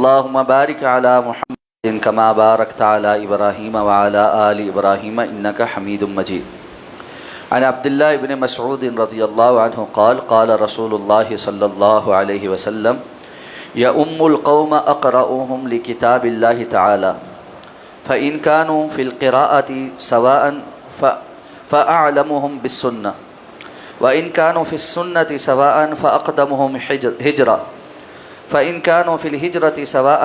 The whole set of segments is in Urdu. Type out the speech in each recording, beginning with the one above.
اللهم بارك على محمد كما باركت على إبراهيم وعلى آل إبراهيم إنك حميد مجيد. عن عبد الله بن مسعود رضي الله عنه قال قال رسول الله صلى الله عليه وسلم يؤم القوم أقرأهم لكتاب الله تعالى فإن كانوا في القراءة سواء فأعلمهم بالسنة وإن كانوا في السنة سواء فأقدمهم هجرة فإن كانوا في الهجرة سواء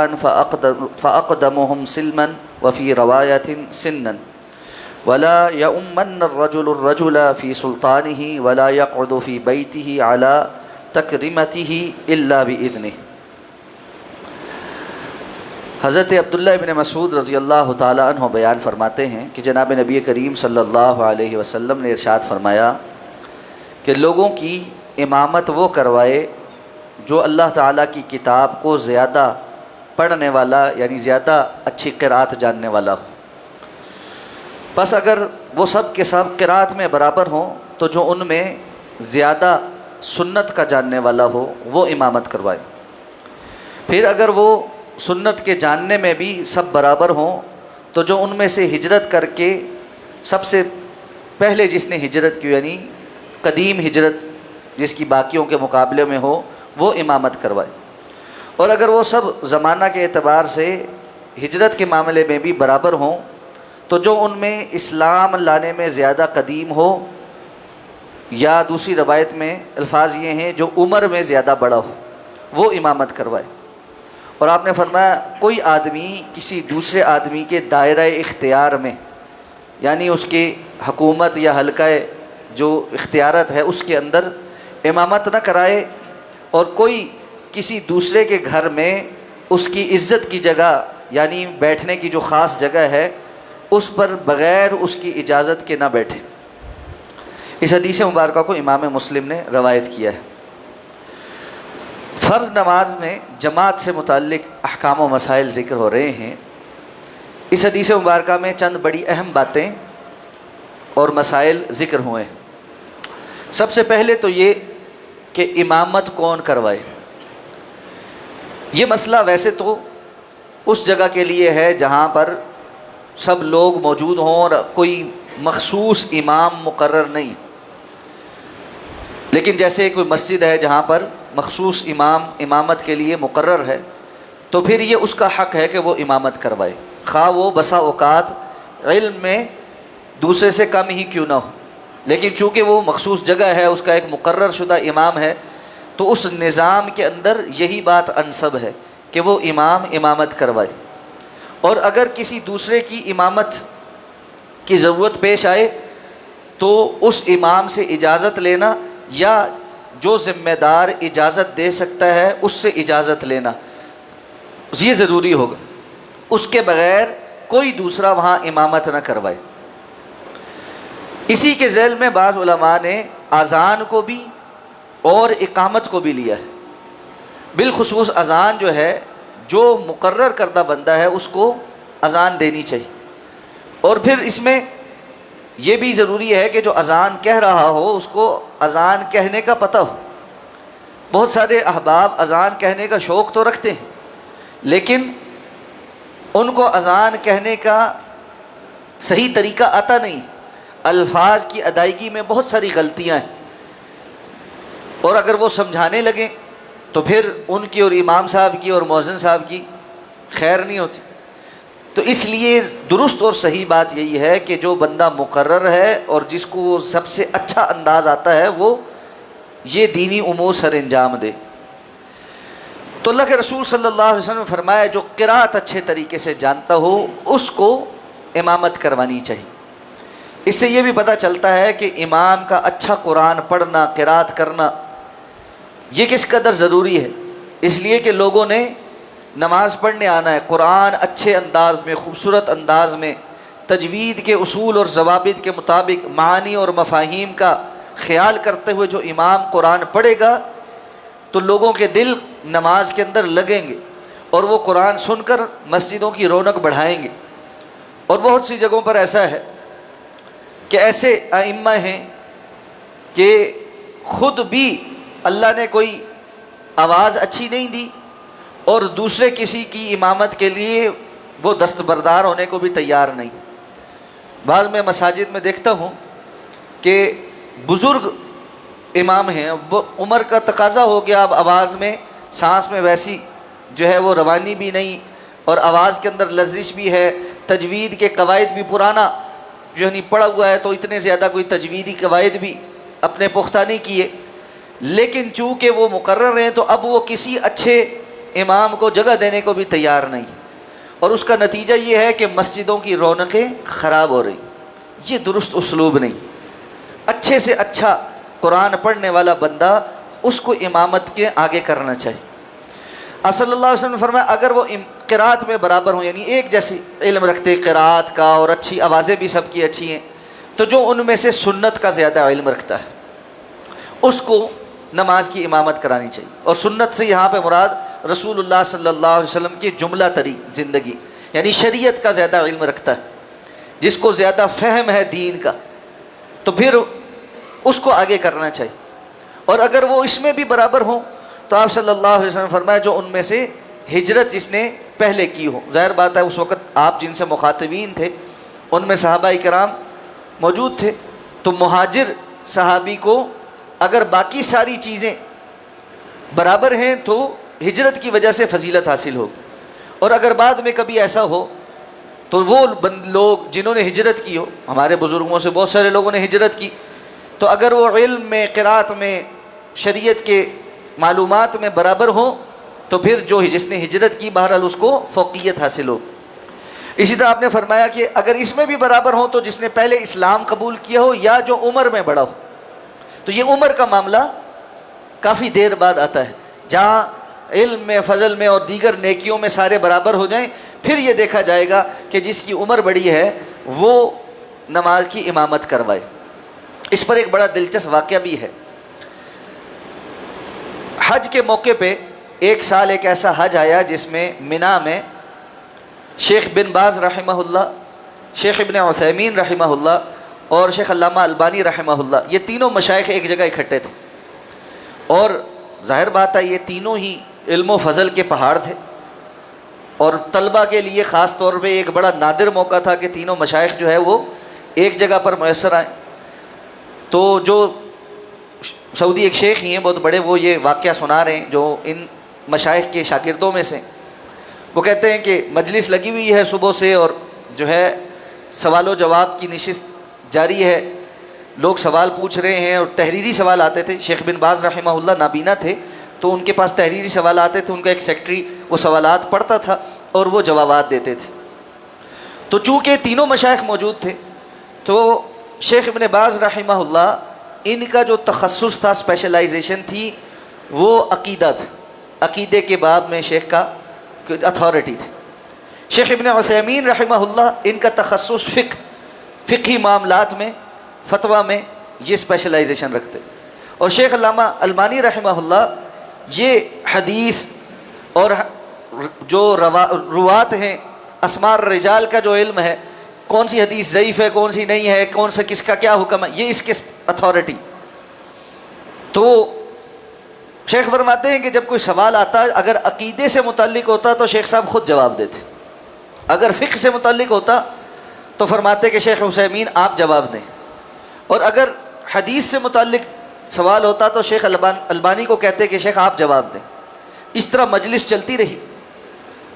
فأقدمهم سلما وفي رواية سنا ولا يؤمن الرجل في سلطانه ولا يقعد في بيته على تكريمته إلا بإذنه. حضرت عبداللہ ابن مسعود رضی اللہ تعالیٰ عنہ بیان فرماتے ہیں کہ جناب نبی کریم صلی اللہ علیہ وسلم نے ارشاد فرمایا کہ لوگوں کی امامت وہ کروائے جو اللہ تعالیٰ کی کتاب کو زیادہ پڑھنے والا یعنی زیادہ اچھی قرأت جاننے والا ہو. بس اگر وہ سب کے سب قرأت میں برابر ہوں تو جو ان میں زیادہ سنت کا جاننے والا ہو وہ امامت کروائے. پھر اگر وہ سنت کے جاننے میں بھی سب برابر ہوں تو جو ان میں سے ہجرت کر کے سب سے پہلے جس نے ہجرت کی یعنی قدیم ہجرت جس کی باقیوں کے مقابلے میں ہو وہ امامت کروائے. اور اگر وہ سب زمانہ کے اعتبار سے ہجرت کے معاملے میں بھی برابر ہوں تو جو ان میں اسلام لانے میں زیادہ قدیم ہو یا دوسری روایت میں الفاظ یہ ہیں جو عمر میں زیادہ بڑا ہو وہ امامت کروائے. اور آپ نے فرمایا کوئی آدمی کسی دوسرے آدمی کے دائرہ اختیار میں یعنی اس کے حکومت یا حلقہ جو اختیارت ہے اس کے اندر امامت نہ کرائے اور کوئی کسی دوسرے کے گھر میں اس کی عزت کی جگہ یعنی بیٹھنے کی جو خاص جگہ ہے اس پر بغیر اس کی اجازت کے نہ بیٹھے. اس حدیث مبارکہ کو امام مسلم نے روایت کیا ہے. فرض نماز میں جماعت سے متعلق احکام و مسائل ذکر ہو رہے ہیں. اس حدیث مبارکہ میں چند بڑی اہم باتیں اور مسائل ذکر ہوئے ہیں. سب سے پہلے تو یہ کہ امامت کون کروائے. یہ مسئلہ ویسے تو اس جگہ کے لیے ہے جہاں پر سب لوگ موجود ہوں اور کوئی مخصوص امام مقرر نہیں. لیکن جیسے کوئی مسجد ہے جہاں پر مخصوص امام امامت کے لیے مقرر ہے تو پھر یہ اس کا حق ہے کہ وہ امامت کروائے خواہ وہ بسا اوقات علم میں دوسرے سے کم ہی کیوں نہ ہو. لیکن چونکہ وہ مخصوص جگہ ہے اس کا ایک مقرر شدہ امام ہے تو اس نظام کے اندر یہی بات انسب ہے کہ وہ امام امامت کروائے. اور اگر کسی دوسرے کی امامت کی ضرورت پیش آئے تو اس امام سے اجازت لینا یا جو ذمہ دار اجازت دے سکتا ہے اس سے اجازت لینا یہ ضروری ہوگا. اس کے بغیر کوئی دوسرا وہاں امامت نہ کروائے. اسی کے ذیل میں بعض علماء نے اذان کو بھی اور اقامت کو بھی لیا ہے. بالخصوص اذان جو ہے جو مقرر کردہ بندہ ہے اس کو اذان دینی چاہیے. اور پھر اس میں یہ بھی ضروری ہے کہ جو اذان کہہ رہا ہو اس کو اذان کہنے کا پتہ ہو. بہت سارے احباب اذان کہنے کا شوق تو رکھتے ہیں لیکن ان کو اذان کہنے کا صحیح طریقہ آتا نہیں. الفاظ کی ادائیگی میں بہت ساری غلطیاں ہیں اور اگر وہ سمجھانے لگیں تو پھر ان کی اور امام صاحب کی اور مؤذن صاحب کی خیر نہیں ہوتی. تو اس لیے درست اور صحیح بات یہی ہے کہ جو بندہ مقرر ہے اور جس کو سب سے اچھا انداز آتا ہے وہ یہ دینی امور سر انجام دے. تو اللہ کے رسول صلی اللہ علیہ وسلم نے فرمایا جو قرأت اچھے طریقے سے جانتا ہو اس کو امامت کروانی چاہیے. اس سے یہ بھی پتہ چلتا ہے کہ امام کا اچھا قرآن پڑھنا قرأت کرنا یہ کس قدر ضروری ہے. اس لیے کہ لوگوں نے نماز پڑھنے آنا ہے, قرآن اچھے انداز میں خوبصورت انداز میں تجوید کے اصول اور ضوابط کے مطابق معانی اور مفاہیم کا خیال کرتے ہوئے جو امام قرآن پڑھے گا تو لوگوں کے دل نماز کے اندر لگیں گے اور وہ قرآن سن کر مسجدوں کی رونق بڑھائیں گے. اور بہت سی جگہوں پر ایسا ہے کہ ایسے ائمہ ہیں کہ خود بھی اللہ نے کوئی آواز اچھی نہیں دی اور دوسرے کسی کی امامت کے لیے وہ دستبردار ہونے کو بھی تیار نہیں۔ بعض میں مساجد میں دیکھتا ہوں کہ بزرگ امام ہیں، وہ عمر کا تقاضا ہو گیا، اب آواز میں سانس میں ویسی جو ہے وہ روانی بھی نہیں، اور آواز کے اندر لرزش بھی ہے، تجوید کے قواعد بھی پرانا جو نہیں پڑا ہوا ہے، تو اتنے زیادہ کوئی تجویدی قواعد بھی اپنے پختہ نہیں کیے، لیکن چونکہ وہ مقرر ہیں تو اب وہ کسی اچھے امام کو جگہ دینے کو بھی تیار نہیں، اور اس کا نتیجہ یہ ہے کہ مسجدوں کی رونقیں خراب ہو رہی۔ یہ درست اسلوب نہیں۔ اچھے سے اچھا قرآن پڑھنے والا بندہ اس کو امامت کے آگے کرنا چاہیے۔ آپ صلی اللہ علیہ وسلم نے فرمایا اگر وہ قرات میں برابر ہوں، یعنی ایک جیسی علم رکھتے قرات کا اور اچھی آوازیں بھی سب کی اچھی ہیں، تو جو ان میں سے سنت کا زیادہ علم رکھتا ہے اس کو نماز کی امامت کرانی چاہیے۔ اور سنت سے یہاں پہ مراد رسول اللہ صلی اللہ علیہ وسلم کی جملہ تری زندگی، یعنی شریعت کا زیادہ علم رکھتا ہے، جس کو زیادہ فہم ہے دین کا، تو پھر اس کو آگے کرنا چاہیے۔ اور اگر وہ اس میں بھی برابر ہوں تو آپ صلی اللہ علیہ وسلم نے فرمایا جو ان میں سے ہجرت جس نے پہلے کی ہو، ظاہر بات ہے اس وقت آپ جن سے مخاطبین تھے ان میں صحابہ کرام موجود تھے، تو مہاجر صحابی کو اگر باقی ساری چیزیں برابر ہیں تو ہجرت کی وجہ سے فضیلت حاصل ہو، اور اگر بعد میں کبھی ایسا ہو تو وہ لوگ جنہوں نے ہجرت کی ہو، ہمارے بزرگوں سے بہت سارے لوگوں نے ہجرت کی، تو اگر وہ علم میں قرات میں شریعت کے معلومات میں برابر ہوں تو پھر جو جس نے ہجرت کی بہرحال اس کو فوقیت حاصل ہو۔ اسی طرح آپ نے فرمایا کہ اگر اس میں بھی برابر ہوں تو جس نے پہلے اسلام قبول کیا ہو یا جو عمر میں بڑا ہو، تو یہ عمر کا معاملہ کافی دیر بعد آتا ہے، جہاں علم میں فضل میں اور دیگر نیکیوں میں سارے برابر ہو جائیں، پھر یہ دیکھا جائے گا کہ جس کی عمر بڑی ہے وہ نماز کی امامت کروائے۔ اس پر ایک بڑا دلچسپ واقعہ بھی ہے۔ حج کے موقع پہ ایک سال ایک ایسا حج آیا جس میں منا میں شیخ بن باز رحمہ اللہ، شیخ ابن عثیمین رحمہ اللہ اور شیخ علامہ البانی رحمہ اللہ، یہ تینوں مشائخ ایک جگہ اکٹھے تھے، اور ظاہر بات ہے یہ تینوں ہی علم و فضل کے پہاڑ تھے، اور طلبہ کے لیے خاص طور پہ ایک بڑا نادر موقع تھا کہ تینوں مشائخ جو ہے وہ ایک جگہ پر میسر آئیں۔ تو جو سعودی ایک شیخ ہی ہیں بہت بڑے، وہ یہ واقعہ سنا رہے ہیں جو ان مشائخ کے شاگردوں میں سے، وہ کہتے ہیں کہ مجلس لگی ہوئی ہے صبح سے، اور جو ہے سوال و جواب کی نشست جاری ہے، لوگ سوال پوچھ رہے ہیں، اور تحریری سوال آتے تھے۔ شیخ بن باز رحمہ اللہ نابینا تھے تو ان کے پاس تحریری سوال آتے تھے، ان کا ایک سیکٹری وہ سوالات پڑھتا تھا اور وہ جوابات دیتے تھے۔ تو چونکہ تینوں مشائخ موجود تھے تو شیخ ابن باز رحمہ اللہ ان کا جو تخصص تھا، اسپیشلائزیشن تھی، وہ عقیدہ تھا، عقیدے کے باب میں شیخ کا اتھارٹی تھی۔ شیخ ابن عثیمین رحمہ اللہ ان کا تخصص فقہی معاملات میں، فتویٰ میں یہ اسپیشلائزیشن رکھتے، اور شیخ علامہ البانی رحمہ اللہ یہ حدیث اور جو روات ہیں، اسماء الرجال کا جو علم ہے، کون سی حدیث ضعیف ہے کون سی نہیں ہے، کون سا کس کا کیا حکم ہے، یہ اس کے اتھارٹی۔ تو شیخ فرماتے ہیں کہ جب کوئی سوال آتا اگر عقیدے سے متعلق ہوتا تو شیخ صاحب خود جواب دیتے، اگر فقہ سے متعلق ہوتا تو فرماتے کہ شیخ عثیمین آپ جواب دیں، اور اگر حدیث سے متعلق سوال ہوتا تو شیخ البانی کو کہتے کہ شیخ آپ جواب دیں۔ اس طرح مجلس چلتی رہی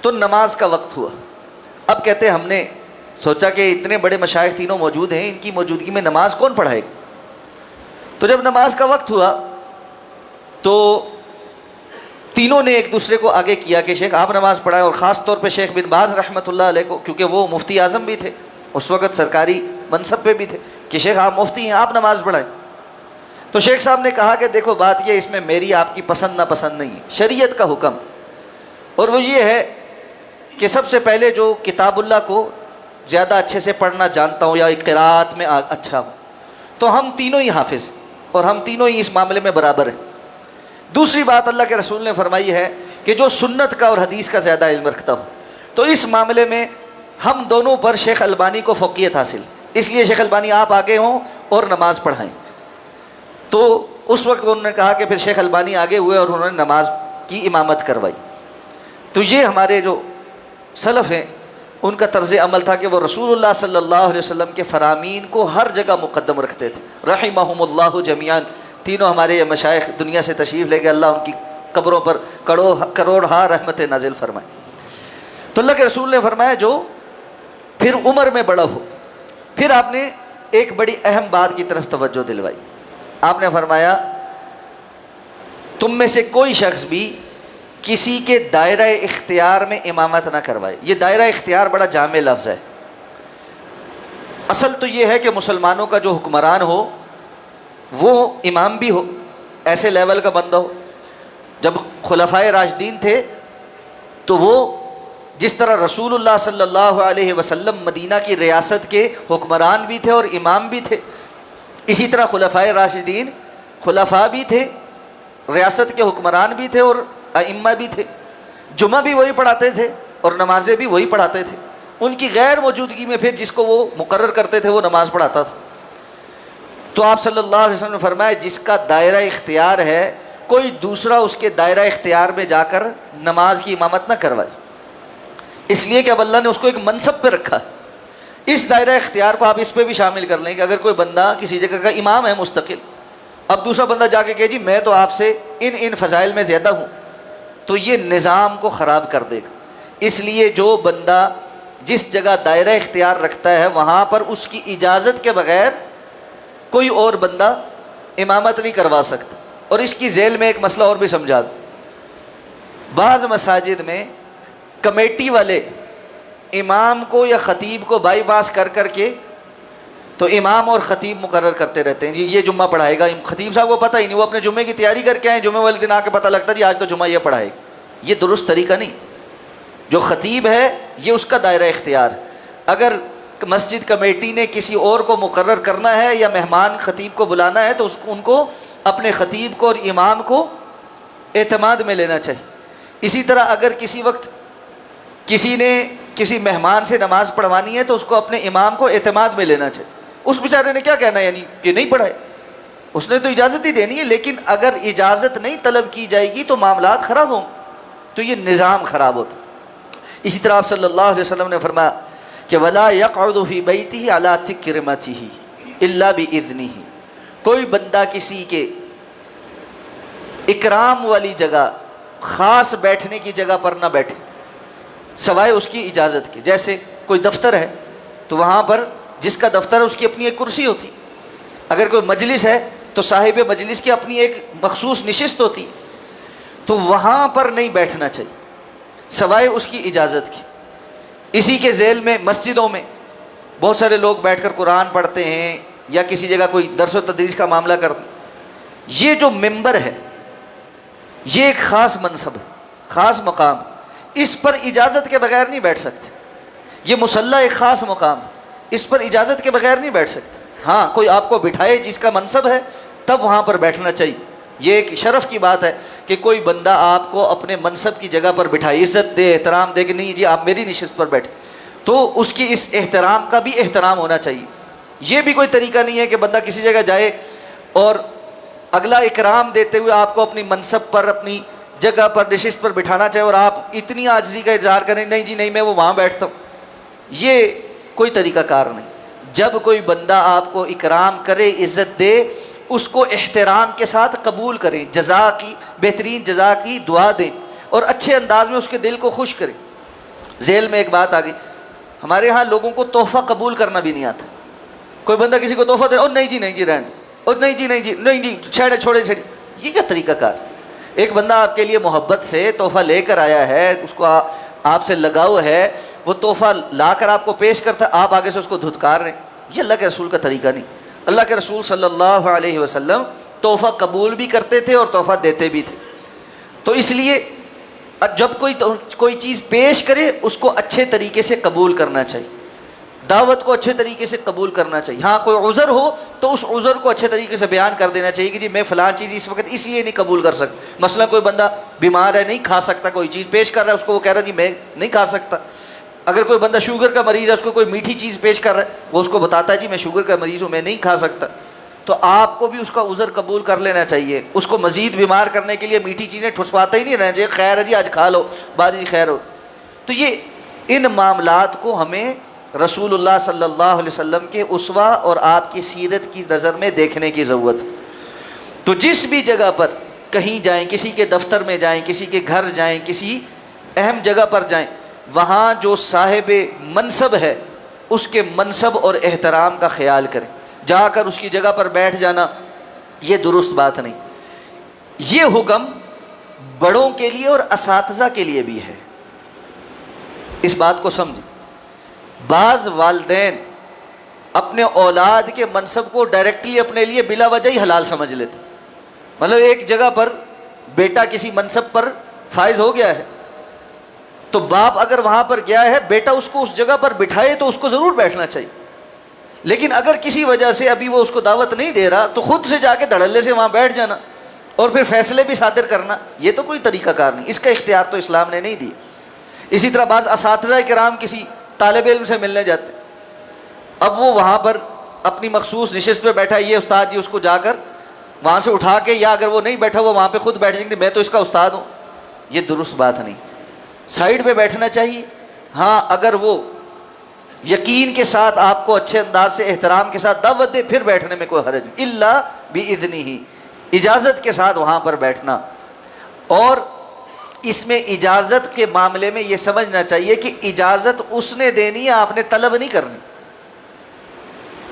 تو نماز کا وقت ہوا۔ اب کہتے ہم نے سوچا کہ اتنے بڑے مشائخ تینوں موجود ہیں، ان کی موجودگی میں نماز کون پڑھائے گا؟ تو جب نماز کا وقت ہوا تو تینوں نے ایک دوسرے کو آگے کیا کہ شیخ آپ نماز پڑھائیں، اور خاص طور پہ شیخ بن باز رحمۃ اللہ علیہ کو، کیونکہ وہ مفتی اعظم بھی تھے اس وقت، سرکاری منصب پہ بھی تھے، کہ شیخ آپ مفتی ہیں آپ نماز پڑھائیں۔ تو شیخ صاحب نے کہا کہ دیکھو بات یہ اس میں میری آپ کی پسند ناپسند نہیں ہے، شریعت کا حکم، اور وہ یہ ہے کہ سب سے پہلے جو کتاب اللہ کو زیادہ اچھے سے پڑھنا جانتا ہوں یا قراءت میں اچھا ہوں، تو ہم تینوں ہی حافظ اور ہم تینوں ہی اس معاملے میں برابر ہیں۔ دوسری بات اللہ کے رسول نے فرمائی ہے کہ جو سنت کا اور حدیث کا زیادہ علم رکھتا ہوں، تو اس معاملے میں ہم دونوں پر شیخ البانی کو فوقیت حاصل، اس لیے شیخ البانی آپ آگے ہوں اور نماز پڑھائیں۔ تو اس وقت انہوں نے کہا کہ پھر شیخ البانی آگے ہوئے اور انہوں نے نماز کی امامت کروائی۔ تو یہ ہمارے جو سلف ہیں ان کا طرز عمل تھا کہ وہ رسول اللہ صلی اللہ علیہ وسلم کے فرامین کو ہر جگہ مقدم رکھتے تھے. رحمہم اللہ جمیعاً. تینوں ہمارے یہ مشائخ دنیا سے تشریف لے گئے، اللہ ان کی قبروں پر کروڑ ہا رحمت نازل فرمائے. تو اللہ کے رسول نے فرمایا جو پھر عمر میں بڑا ہو. پھر آپ نے ایک بڑی اہم بات کی طرف توجہ دلوائی. آپ نے فرمایا تم میں سے کوئی شخص بھی کسی کے دائرہ اختیار میں امامت نہ کروائے. یہ دائرہ اختیار بڑا جامع لفظ ہے. اصل تو یہ ہے کہ مسلمانوں کا جو حکمران ہو وہ امام بھی ہو، ایسے لیول کا بندہ ہو. جب خلفائے راشدین تھے تو وہ جس طرح رسول اللہ صلی اللہ علیہ وسلم مدینہ کی ریاست کے حکمران بھی تھے اور امام بھی تھے، اسی طرح خلفائے راشدین خلفاء بھی تھے، ریاست کے حکمران بھی تھے اور ائمہ بھی تھے. جمعہ بھی وہی پڑھاتے تھے اور نمازیں بھی وہی پڑھاتے تھے. ان کی غیر موجودگی میں پھر جس کو وہ مقرر کرتے تھے وہ نماز پڑھاتا تھا. تو آپ صلی اللہ علیہ وسلم نے فرمایا جس کا دائرہ اختیار ہے کوئی دوسرا اس کے دائرہ اختیار میں جا کر نماز کی امامت نہ کروائے. اس لیے کہ اب اللہ نے اس کو ایک منصب پہ رکھا ہے. اس دائرہ اختیار کو آپ اس پہ بھی شامل کر لیں کہ اگر کوئی بندہ کسی جگہ کا امام ہے مستقل، اب دوسرا بندہ جا کے کہے جی میں تو آپ سے ان فضائل میں زیادہ ہوں، تو یہ نظام کو خراب کر دے گا. اس لیے جو بندہ جس جگہ دائرہ اختیار رکھتا ہے وہاں پر اس کی اجازت کے بغیر کوئی اور بندہ امامت نہیں کروا سکتا. اور اس کی ذیل میں ایک مسئلہ اور بھی سمجھا دوں. بعض مساجد میں کمیٹی والے امام کو یا خطیب کو بائی پاس کر کے تو امام اور خطیب مقرر کرتے رہتے ہیں. جی یہ جمعہ پڑھائے گا. خطیب صاحب کو پتہ ہی نہیں، وہ اپنے جمعے کی تیاری کر کے آئے، جمعے والے دن آ کے پتہ لگتا ہے جی آج تو جمعہ یہ پڑھائے گا. یہ درست طریقہ نہیں. جو خطیب ہے یہ اس کا دائرہ اختیار. اگر مسجد کمیٹی نے کسی اور کو مقرر کرنا ہے یا مہمان خطیب کو بلانا ہے تو ان کو اپنے خطیب کو اور امام کو اعتماد میں لینا چاہیے. اسی طرح اگر کسی وقت کسی نے کسی مہمان سے نماز پڑھوانی ہے تو اس کو اپنے امام کو اعتماد میں لینا چاہیے. اس بیچارے نے کیا کہنا ہے یعنی کہ نہیں پڑھائے، اس نے تو اجازت ہی دینی ہے. لیکن اگر اجازت نہیں طلب کی جائے گی تو معاملات خراب ہوں، تو یہ نظام خراب ہوتا. اسی طرح آپ صلی اللہ علیہ وسلم نے فرمایا کہ ولا يقعد في بيته على تكرمته الا باذنه. کوئی بندہ کسی کے اکرام والی جگہ، خاص بیٹھنے کی جگہ پر نہ بیٹھے سوائے اس کی اجازت کے. جیسے کوئی دفتر ہے تو وہاں پر جس کا دفتر ہے اس کی اپنی ایک کرسی ہوتی. اگر کوئی مجلس ہے تو صاحب مجلس کی اپنی ایک مخصوص نشست ہوتی. تو وہاں پر نہیں بیٹھنا چاہیے سوائے اس کی اجازت کی. اسی کے ذیل میں مسجدوں میں بہت سارے لوگ بیٹھ کر قرآن پڑھتے ہیں یا کسی جگہ کوئی درس و تدریس کا معاملہ کرتے ہیں. یہ جو ممبر ہے یہ ایک خاص منصب ہے، خاص مقام. اس پر اجازت کے بغیر نہیں بیٹھ سکتے. یہ مصلی ایک خاص مقام، اس پر اجازت کے بغیر نہیں بیٹھ سکتے. ہاں کوئی آپ کو بٹھائے جس کا منصب ہے تب وہاں پر بیٹھنا چاہیے. یہ ایک شرف کی بات ہے کہ کوئی بندہ آپ کو اپنے منصب کی جگہ پر بٹھائے، عزت دے، احترام دے کہ نہیں جی آپ میری نشست پر بیٹھے، تو اس کی اس احترام کا بھی احترام ہونا چاہیے. یہ بھی کوئی طریقہ نہیں ہے کہ بندہ کسی جگہ جائے اور اگلا اکرام دیتے ہوئے آپ کو اپنی منصب پر، اپنی جگہ پر، نشست پر بٹھانا چاہے اور آپ اتنی عاجزی کا اظہار کریں نہیں جی نہیں میں وہ وہاں بیٹھتا ہوں. یہ کوئی طریقہ کار نہیں. جب کوئی بندہ آپ کو اکرام کرے، عزت دے، اس کو احترام کے ساتھ قبول کریں، جزا کی، بہترین جزا کی دعا دیں اور اچھے انداز میں اس کے دل کو خوش کریں. ذیل میں ایک بات آ گئی، ہمارے ہاں لوگوں کو تحفہ قبول کرنا بھی نہیں آتا. کوئی بندہ کسی کو تحفہ دے اور نہیں جی نہیں جی رہنے، اور نہیں جی نہیں جی نہیں جی چھوڑے. یہ کیا طریقہ کار؟ ایک بندہ آپ کے لیے محبت سے تحفہ لے کر آیا ہے، اس کو آپ سے لگاؤ ہے، وہ تحفہ لا کر آپ کو پیش کرتا ہے، آپ آگے سے اس کو دھتکار رہے. یہ اللہ کے رسول کا طریقہ نہیں. اللہ کے رسول صلی اللہ علیہ وسلم تحفہ قبول بھی کرتے تھے اور تحفہ دیتے بھی تھے. تو اس لیے جب کوئی چیز پیش کرے اس کو اچھے طریقے سے قبول کرنا چاہیے، دعوت کو اچھے طریقے سے قبول کرنا چاہیے. ہاں کوئی عذر ہو تو اس عذر کو اچھے طریقے سے بیان کر دینا چاہیے کہ جی میں فلاں چیز اس وقت اس لیے نہیں قبول کر سکتا. مثلا کوئی بندہ بیمار ہے، نہیں کھا سکتا، کوئی چیز پیش کر رہا ہے، اس کو وہ کہہ رہا ہے جی میں نہیں کھا سکتا. اگر کوئی بندہ شوگر کا مریض ہے، اس کو کوئی میٹھی چیز پیش کر رہا ہے، وہ اس کو بتاتا ہے جی میں شوگر کا مریض ہوں، میں نہیں کھا سکتا. تو آپ کو بھی اس کا عذر قبول کر لینا چاہیے. اس کو مزید بیمار کرنے کے لیے میٹھی چیزیں ٹھسواتے ہی نہیں رہنا چاہیے. خیر ہے جی آج کھا لو، بعد جی خیر ہو. تو یہ ان معاملات کو ہمیں رسول اللہ صلی اللہ علیہ وسلم کے اسوہ اور آپ کی سیرت کی نظر میں دیکھنے کی ضرورت. تو جس بھی جگہ پر کہیں جائیں، کسی کے دفتر میں جائیں، کسی کے گھر جائیں، کسی اہم جگہ پر جائیں، وہاں جو صاحب منصب ہے اس کے منصب اور احترام کا خیال کریں. جا کر اس کی جگہ پر بیٹھ جانا یہ درست بات نہیں. یہ حکم بڑوں کے لیے اور اساتذہ کے لیے بھی ہے. اس بات کو سمجھیں. بعض والدین اپنے اولاد کے منصب کو ڈائریکٹلی اپنے لیے بلا وجہ ہی حلال سمجھ لیتے. مطلب ایک جگہ پر بیٹا کسی منصب پر فائز ہو گیا ہے تو باپ اگر وہاں پر گیا ہے، بیٹا اس کو اس جگہ پر بٹھائے تو اس کو ضرور بیٹھنا چاہیے. لیکن اگر کسی وجہ سے ابھی وہ اس کو دعوت نہیں دے رہا تو خود سے جا کے دھڑلے سے وہاں بیٹھ جانا اور پھر فیصلے بھی صادر کرنا، یہ تو کوئی طریقہ کار نہیں. اس کا اختیار تو اسلام نے نہیں دیا. اسی طرح بعض اساتذہ کرام کسی طالب علم سے ملنے جاتے، اب وہ وہاں پر اپنی مخصوص نشست پہ بیٹھا ہے، یہ استاد جی اس کو جا کر وہاں سے اٹھا کے، یا اگر وہ نہیں بیٹھا وہ وہاں پہ خود بیٹھ جائیں گے، میں تو اس کا استاد ہوں. یہ درست بات نہیں. سائڈ پہ بیٹھنا چاہیے. ہاں اگر وہ یقین کے ساتھ آپ کو اچھے انداز سے احترام کے ساتھ دعوت دے پھر بیٹھنے میں کوئی حرج نہیں. الا باذنہ، اجازت کے ساتھ وہاں پر بیٹھنا. اور اس میں اجازت کے معاملے میں یہ سمجھنا چاہیے کہ اجازت اس نے دینی ہے، آپ نے طلب نہیں کرنی.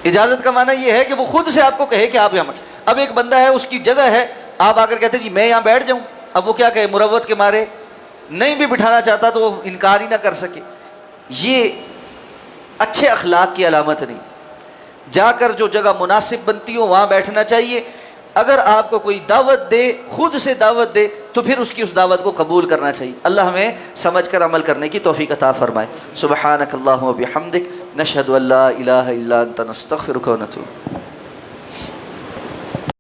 اجازت کا معنی یہ ہے کہ وہ خود سے آپ کو کہے کہ آپ یہاں. اب ایک بندہ ہے، اس کی جگہ ہے، آپ آ کر کہتے ہیں جی میں یہاں بیٹھ جاؤں، اب وہ کیا کہے، مروت کے مارے نہیں بھی بٹھانا چاہتا تو وہ انکار ہی نہ کر سکے. یہ اچھے اخلاق کی علامت نہیں. جا کر جو جگہ مناسب بنتی ہو وہاں بیٹھنا چاہیے. اگر آپ کو کوئی دعوت دے، خود سے دعوت دے، تو پھر اس کی اس دعوت کو قبول کرنا چاہیے. اللہ ہمیں سمجھ کر عمل کرنے کی توفیق عطا فرمائے. سبحانک اللہم و بحمدک، نشہد ان لا الہ الا انت، نستغفرک و نتوب.